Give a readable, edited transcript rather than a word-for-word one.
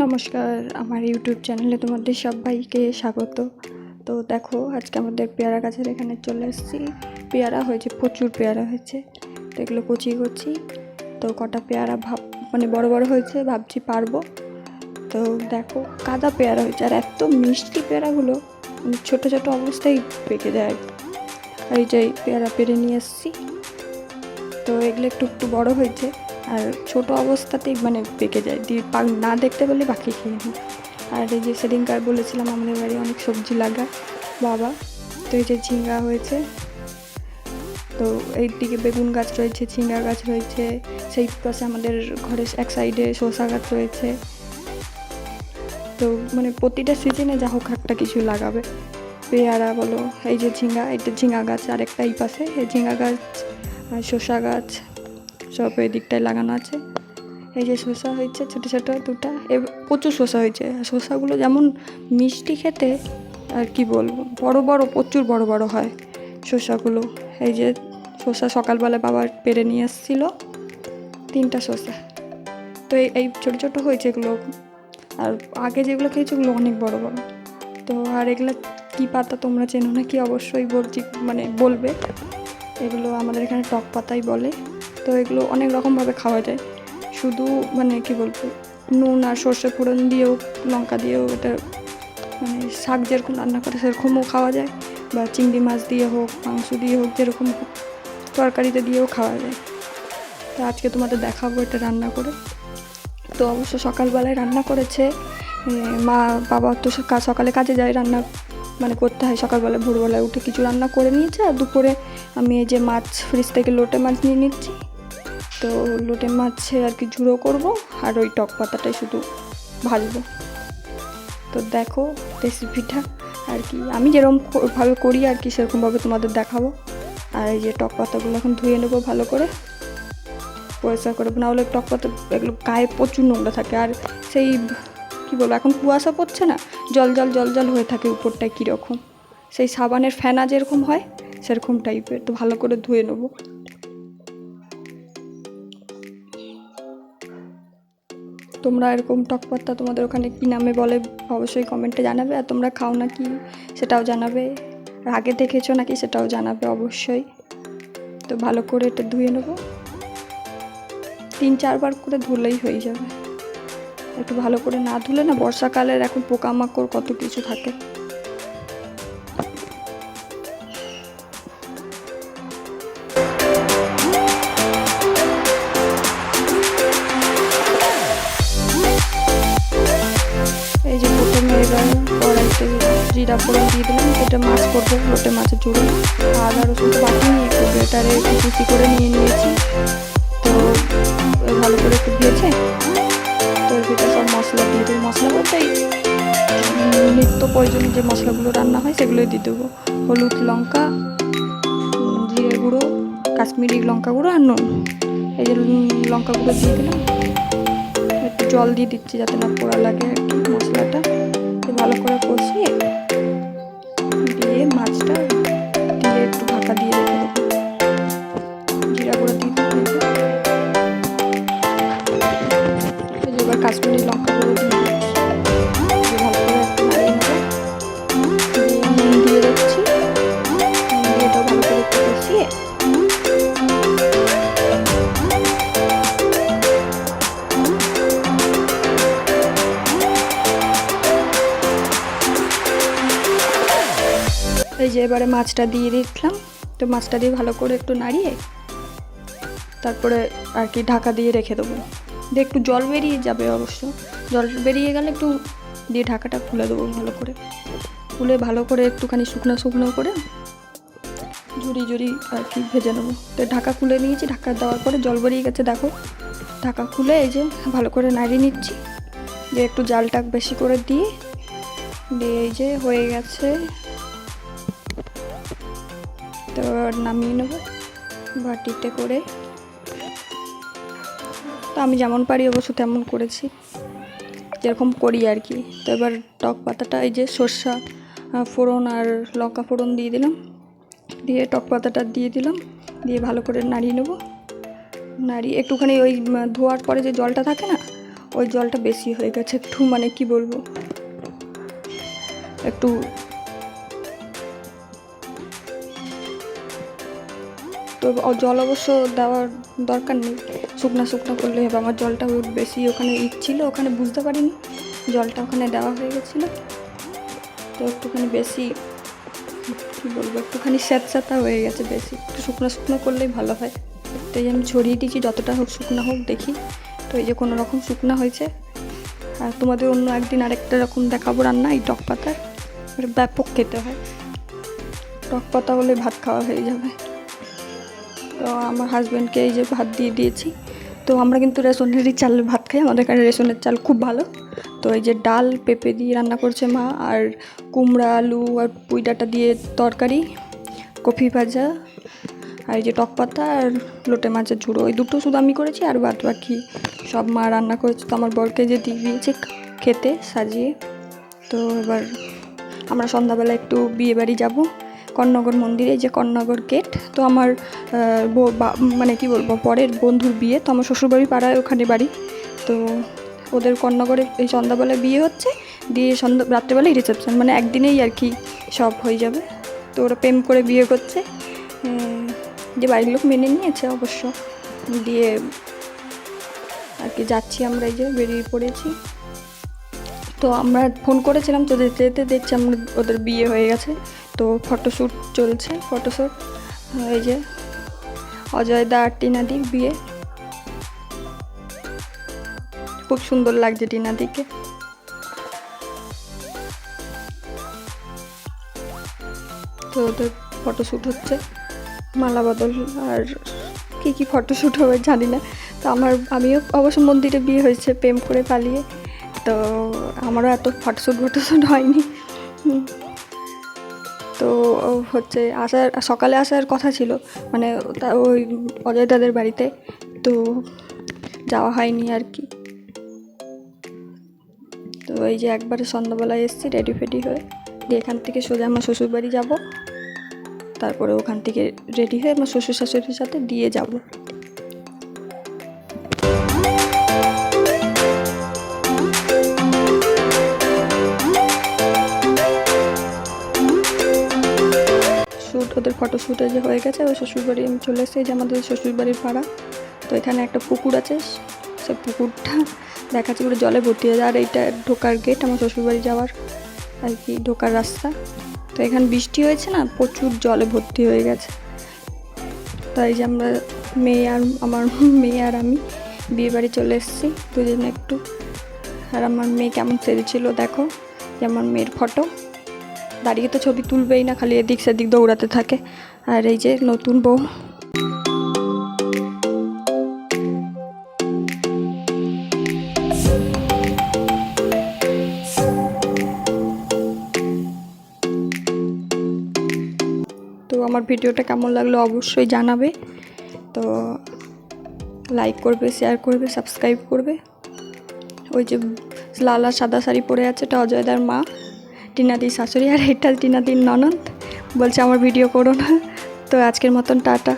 নমস্কার, আমার ইউটিউব চ্যানেলে তোমাদের সবাইকে স্বাগত। তো দেখো, আজকে আমাদের পেয়ারা গাছের এখানে চলে এসেছি। পেয়ারা হয়েছে, প্রচুর পেয়ারা হয়েছে। তো এগুলো কুচি করছি। তো কটা পেয়ারা মানে বড় বড় হয়েছে, ভাবছি পারবো। তো দেখো, কাদা পেয়ারা হয়েছে, আর এত মিষ্টি পেয়ারাগুলো ছোটো ছোটো অবস্থায় পেকে যায়। আর এই যে পেয়ারা পেরে নিয়ে এসেছি। তো এগুলো একটু একটু বড় হয়েছে, আর ছোট অবস্থাতেই মানে পেকে যায়, দিয়ে না দেখতে পেলে বাকি খেয়ে নিই। আর এই যে সেদিনকার বলেছিলাম আমাদের বাড়ি অনেক সবজি লাগা বাবা। তো এই যে ঝিঙ্গা হয়েছে, তো এই দিকে বেগুন গাছ রয়েছে, ঝিঙ্গা গাছ রয়েছে, সেই পাশে আমাদের ঘরের এক সাইডে শসা গাছ রয়েছে। তো মানে প্রতিটা সিজনে যা হোক একটা কিছু লাগাবে। পেয়ারা বলো, এই যে ঝিঙ্গা, এটা ঝিঙ্গা গাছ, আর একটা এই পাশে এই ঝিঙ্গা গাছ আর শসা গাছ সব এই দিকটায় লাগানো আছে। এই যে শসা হয়েছে ছোটো ছোটো দুটা, প্রচুর শসা হয়েছে। শসাগুলো যেমন মিষ্টি খেতে, আর কি বলবো, বড় বড়, প্রচুর বড় বড় হয় শসাগুলো। এই যে শসা সকালবেলা বাবা পেরে নিয়ে এসেছিলো 3টা শসা। তো এই ছোটো ছোটো হয়েছে এগুলো, আর আগে যেগুলো খেয়েছি ওগুলো অনেক বড় বড়। তো আর এগুলো কী পাতা তোমরা চেনো না কি অবশ্যই বলছি, মানে বলবে। এগুলো আমাদের এখানে টক পাতাই বলে। তো এগুলো অনেক রকমভাবে খাওয়া যায়, শুধু মানে কি বলবো, নুন আর সর্ষে ফোড়ন দিয়েও, লঙ্কা দিয়েও, এটা মানে শাক যেরকম রান্না করে সেরকমও খাওয়া যায়, বা চিংড়ি মাছ দিয়ে হোক, মাংস দিয়ে হোক, যেরকম হোক তরকারিতে দিয়েও খাওয়া যায়। তো আজকে তোমাদের দেখাবো এটা রান্না করে। তো অবশ্য সকালবেলায় রান্না করেছে মা। বাবা তো সকালে কাজে যায়, রান্না মানে করতে হয় সকালবেলা, ভোরবেলায় উঠে কিছু রান্না করে নিয়েছে। আর দুপুরে আমি এই যে মাছ ফ্রিজ থেকে লোটে মাছ নিয়ে নিচ্ছি। তো লোটে মাছে আর কি ঝুড়ো করব, আর ওই টক পাতাটাই শুধু ভাজবো। তো দেখো রেসিপিটা আর কি আমি যেরকমভাবে করি আর কি সেরকমভাবে তোমাদের দেখাবো। আর এই যে টক পাতাগুলো এখন ধুয়ে নেবো ভালো করে, পরিষ্কার করে। না হলে টক পাতা এগুলো গায়ে প্রচুর নোংরা থাকে, আর সেই কী বলবো, এখন কুয়াশা পড়ছে না, জল জল জল জল হয়ে থাকে উপরটায় কীরকম, সেই সাবানের ফেনা যেরকম হয় সেরকম টাইপের। তো ভালো করে ধুয়ে নেবো। তোমরা এরকম টক পাতা তোমাদের ওখানে কী নামে বলে অবশ্যই কমেন্টে জানাবে। আর তোমরা খাও না কি সেটাও জানাবে, আর আগে দেখেছো নাকি সেটাও জানাবে অবশ্যই। তো ভালো করে এটা ধুয়ে নেবো, 3-4 বার করে ধুলেই হয়ে যাবে। একটু ভালো করে না ধুলে না, বর্ষাকালের এখন পোকামাকড় কত কিছু থাকে। এই যে প্রথমে এবার কড়াইতে জিরা ফোড়ন দিয়ে দিলাম। এটা মাছ করবো, লোটে মাছের ঝুড়ো। আদা রসুন তো বাটি নিয়ে একটু গ্রেটারে একটু কুচি করে নিয়ে নিয়েছি। তো ভালো করে একটু ভেজে তো এর ভিতরে সব মশলা দিয়ে দেবো। মশলা বলতে নিত্য প্রয়োজনীয় যে মশলাগুলো রান্না হয় সেগুলোই দিয়ে দেবো। হলুদ, লঙ্কা, জিরে গুঁড়ো, কাশ্মীরি লঙ্কা গুঁড়ো আর নুন। এই যে লঙ্কা গুঁড়ো দিয়ে দিলাম, একটু জল দিয়ে দিচ্ছি যাতে না পোড়া লাগে আর কি মশলাটা। ভালো করে কষিয়ে দিয়ে মাছটা দিয়ে একটু ঢাকা দিয়ে রেখে দেবো। জিরা গুঁড়ো দিয়ে দেবো। এবার কাশ্মীরি লঙ্কা গুঁড়ো দিয়ে দিচ্ছি, ভালো করে একটু নাড়িয়ে নেবো। নুন দিয়ে দিচ্ছি, দিয়ে এটাও ভালো করে একটু কষিয়ে এই যে এবারে মাছটা দিয়ে দিলাম। তো মাছটা দিয়ে ভালো করে একটু নাড়িয়ে তারপরে আর কি ঢাকা দিয়ে রেখে দেবো। দিয়ে একটু জল বেরিয়ে যাবে, অবশ্য জল বেরিয়ে গেলে একটু দিয়ে ঢাকাটা খুলে দেবো। ভালো করে খুলে ভালো করে একটুখানি শুকনো শুকনো করে ঝুড়ি ঝুড়ি আর কি ভেজে নেবো। তো ঢাকা খুলে নিয়েছি, ঢাকা দেওয়ার পরে জল বেরিয়ে গেছে দেখো। ঢাকা খুলে এই যে ভালো করে নাড়িয়ে নিচ্ছি, দিয়ে একটু জালটা বেশি করে দিয়ে এই যে হয়ে গেছে। তো নামিয়ে নেবো বাটিতে করে। তো আমি যেমন পারি অবশ্য তেমন করেছি, যেরকম করি আর কি। তো এবার টক পাতাটা এই যে সর্ষা ফোড়ন আর লঙ্কা ফোড়ন দিয়ে দিলাম, দিয়ে টক পাতাটা দিয়ে দিলাম, দিয়ে ভালো করে নাড়িয়ে নেবো। নাড়ি একটুখানি ওই ধোয়ার পরে যে জলটা থাকে না, ওই জলটা বেশি হয়ে গেছে একটু, মানে কি বলবো, একটু তো জল অবশ্য দেওয়ার দরকার নেই, শুকনা শুকনো করলে হবে। আমার জলটা বেশি ওখানে ছিল, ওখানে বুঝতে পারিনি জলটা ওখানে দেওয়া হয়ে গেছিলো, তো একটুখানি বেশি কী বলবো, একটুখানি স্যাঁতস্যাঁতা হয়ে গেছে বেশি, একটু শুকনো শুকনো করলেই ভালো হয়। তো এই আমি ছড়িয়ে দিয়েছি, যতটা হোক শুকনো হোক দেখি। তো এই যে কোনো রকম শুকনো হয়েছে। আর তোমাদের অন্য একদিন আরেকটা রকম দেখাবো রান্না, এই টক পাতার, ব্যাপক খেতে হয়। টক পাতা হলে ভাত খাওয়া হয়ে যাবে। তো আমার হাজব্যান্ডকে এই যে ভাত দিয়ে দিয়েছি। তো আমরা কিন্তু রেশনেরই চালের ভাত খাই, আমাদের এখানে রেশনের চাল খুব ভালো। তো এই যে ডাল পেঁপে দিয়ে রান্না করছে মা, আর কুমড়া আলু আর পুঁই ডাঁটা দিয়ে তরকারি, কফি ভাজা, আর এই যে টক পাতা আর লোটে মাছের ঝুড়ো, ওই দুটো শুধু আমি করেছি, আর বাদ বাকি সব মা রান্না করেছে। তো আমার বরকে যে দিয়ে দিয়েছে খেতে সাজিয়ে। তো এবার আমরা সন্ধ্যাবেলা একটু বিয়েবাড়ি যাব, কর্ণনগর মন্দিরে, যে কর্ণনগর গেট। তো আমার মানে কি বলবো, পরের বন্ধুর বিয়ে, তো আমার শ্বশুরবাড়ি পাড়ায় ওখানে বাড়ি। তো ওদের কর্ণনগরে এই সন্ধ্যাবেলায় বিয়ে হচ্ছে, দিয়ে রাত্রেবেলায় রিসেপশন, মানে একদিনেই আর কি সব হয়ে যাবে। তো ওরা প্রেম করে বিয়ে করছে, যে বাড়ির লোক মেনে নিয়েছে অবশ্য। দিয়ে আর কি যাচ্ছি আমরা, এই যে বেরিয়ে পড়েছি। তো আমরা ফোন করেছিলাম, তো যেতে যেতে দেখছি আমরা ওদের বিয়ে হয়ে গেছে। তো ফটোশ্যুট চলছে, ফটোশ্যুট। এই যে অজয় দা আর টিনাদির বিয়ে, খুব সুন্দর লাগছে টিনাদিকে। তো ওদের ফটোশ্যুট হচ্ছে, মালা বদল আর কী ফটোশ্যুট হবে জানি না। তো আমিও অবশ্য মন্দিরে বিয়ে হয়েছে, প্রেম করে পালিয়ে। তো আমারও এত ফটোশ্যুট হয়নি। তো হচ্ছে সকালে আসার কথা ছিল, মানে ওই অজয় দাদের বাড়িতে, তো যাওয়া হয়নি আর কি। তো এই যে একবারে সন্ধ্যাবেলায় এসেছি রেডি ফেডি হয়ে, দিয়ে এখান থেকে সোজা আমার শ্বশুরবাড়ি যাব। তারপরে ওখান থেকে রেডি হয়ে আমার শ্বশুর শাশুড়ির সাথে দিয়ে যাব। ওদের ফটোশ্যুটে যে হয়ে গেছে, ওই শ্বশুরবাড়ি আমি চলে এসেছি, যে আমাদের শ্বশুরবাড়ির পাড়া। তো এখানে একটা পুকুর আছে, সে পুকুরটা দেখাচ্ছে পুরো জলে ভর্তি হয়ে যায়। আর এইটা ঢোকার গেট, আমার শ্বশুরবাড়ি যাওয়ার আর কি ঢোকার রাস্তা। তো এখানে বৃষ্টি হয়েছে না, প্রচুর জলে ভর্তি হয়ে গেছে। তাই যে আমরা আমার মেয়ে আর আমি বিয়েবাড়ি চলে এসেছি দুজনে একটু। আর আমার মেয়ে কেমন সেজেছিল দেখো, যে আমার মেয়ের ফটো, দাঁড়িয়ে তো ছবি তুলবেই না, খালি এদিক সেদিক দৌড়াতে থাকে। আর এই যে নতুন বউ। তো আমার ভিডিওটা কেমন লাগলো অবশ্যই জানাবে। তো লাইক করবে, শেয়ার করবে, সাবস্ক্রাইব করবে। ওই যে লাল আর সাদা শাড়ি পরে আছে, এটা অজয়দার মা, টিনাদির শাশুড়ি, আর এটা টিনাদির ননদ। বলছে আমার ভিডিও করো না। তো আজকের মতন টাটা।